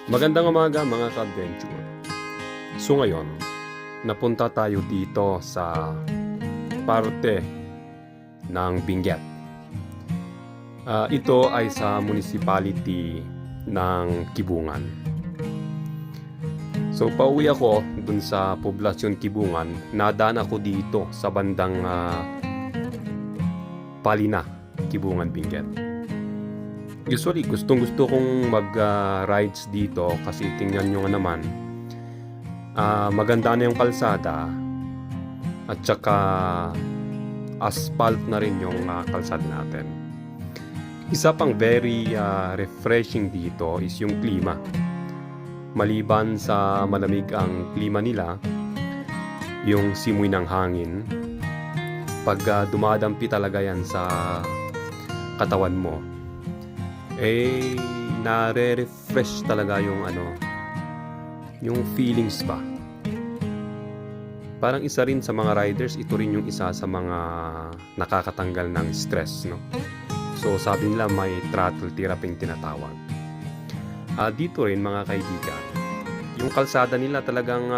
Magandang umaga mga ka-adventure. So ngayon, napunta tayo dito sa parte ng Benguet. Ito ay sa municipality ng Kibungan. So pauwi ako dun sa poblasyon Kibungan. Nadaan ako dito sa bandang Palina, Kibungan, Benguet. Usually, gustong-gusto kong mag-rides dito kasi tingnan nyo nga naman, maganda na yung kalsada at saka asphalt na rin yung kalsada natin. Isa pang very refreshing dito is yung klima. Maliban sa malamig ang klima nila, yung simoy ng hangin, pag dumadampi talaga yan sa katawan mo, nare-refresh talaga yung yung feelings ba. Parang isa rin sa mga riders, ito rin yung isa sa mga nakakatanggal ng stress, no? So sabi nila may throttle therapy tinatawag. Dito rin mga kaibigan, yung kalsada nila talagang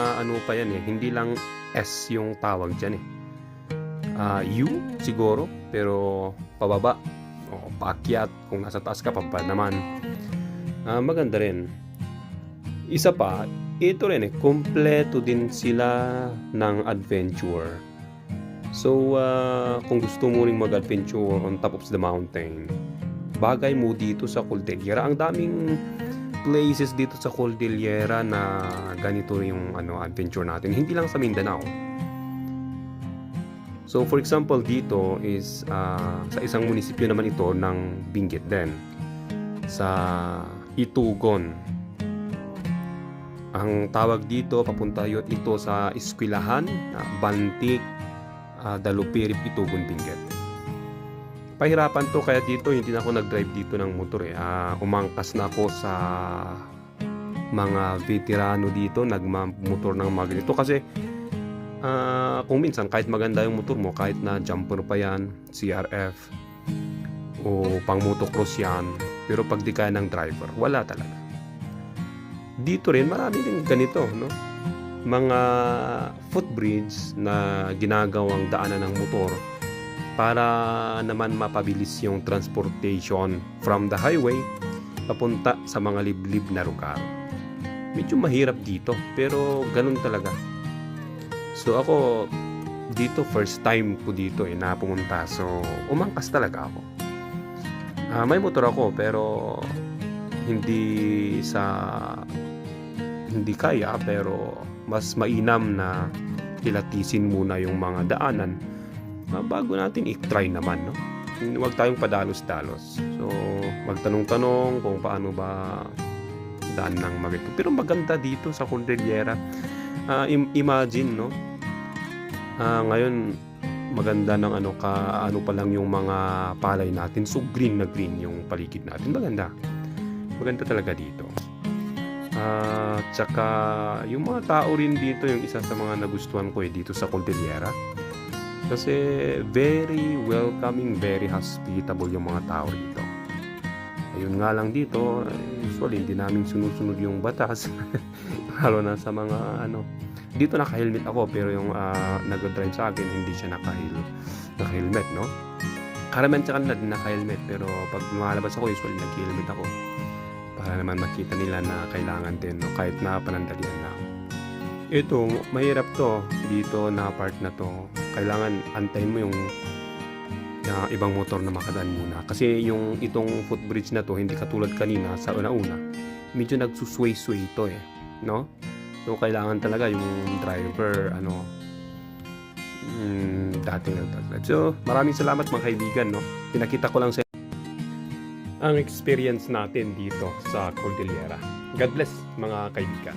pa yan hindi lang S yung tawag dyan U siguro, pero pababa o paakyat, kung nasa taas ka pababa naman. Maganda rin. Isa pa, ito rin kompleto din sila ng adventure. So kung gusto mo ring mag-adventure on top of the mountain, bagay mo dito sa Cordillera. Ang daming places dito sa Cordillera na ganito yung adventure natin, hindi lang sa Mindanao. So for example, dito is sa isang munisipyo naman ito ng Benguet din, sa Itugon. Ang tawag dito, papunta yun ito sa Eskwelahan, Bantik, Dalupirip, Itugon, Benguet. Pahirapan to, kaya dito hindi na ako nag-drive dito ng motor umangkas na ako sa mga veterano dito, nagmamotor ng mga ganito kasi kung minsan kahit maganda yung motor mo, kahit na jumper pa yan, CRF o pang motocross yan, pero pag di kaya ng driver, wala talaga. Dito rin marami din ganito, no? Mga footbridge na ginagawang daanan ng motor para naman mapabilis yung transportation from the highway papunta sa mga liblib na lugar. Medyo mahirap dito, pero ganun talaga. So ako dito, first time ko dito na pumunta. So umangkas talaga ako. May motor ako pero hindi kaya, pero mas mainam na kilatisin muna yung mga daanan bago natin i-try naman, no? Huwag tayong padalos-dalos. So magtanong-tanong kung paano ba daan ng magito. Pero maganda dito sa Cordillera. Imagine, no? Ngayon maganda ng pa lang yung mga palay natin, so green na green yung paligid natin. Maganda talaga dito. Tsaka yung mga tao rin dito, yung isa sa mga nagustuhan ko dito sa Cordillera, kasi very welcoming, very hospitable yung mga tao dito. Ayun nga lang dito, usually hindi namin sunod-sunod yung batas lalo na sa mga dito naka-helmet ako, pero yung nag-drive sa akin hindi siya naka-helmet, no? Karamihan sa kanila din naka-helmet, pero pag lumalabas ako, usually nag-helmet ako para naman makita nila na kailangan din, no? Kahit na panandalian lang. Ito, mahirap to dito na part na to. Kailangan antayin mo yung ibang motor na makadaan muna, kasi yung itong footbridge na to, hindi katulad kanina sa una-una, medyo nagsusway-sway ito no? So kailangan talaga yung driver dating nagdadrive. So maraming salamat mga kaibigan, no? Pinakita ko lang sa ang experience natin dito sa Cordillera. God bless mga kaibigan.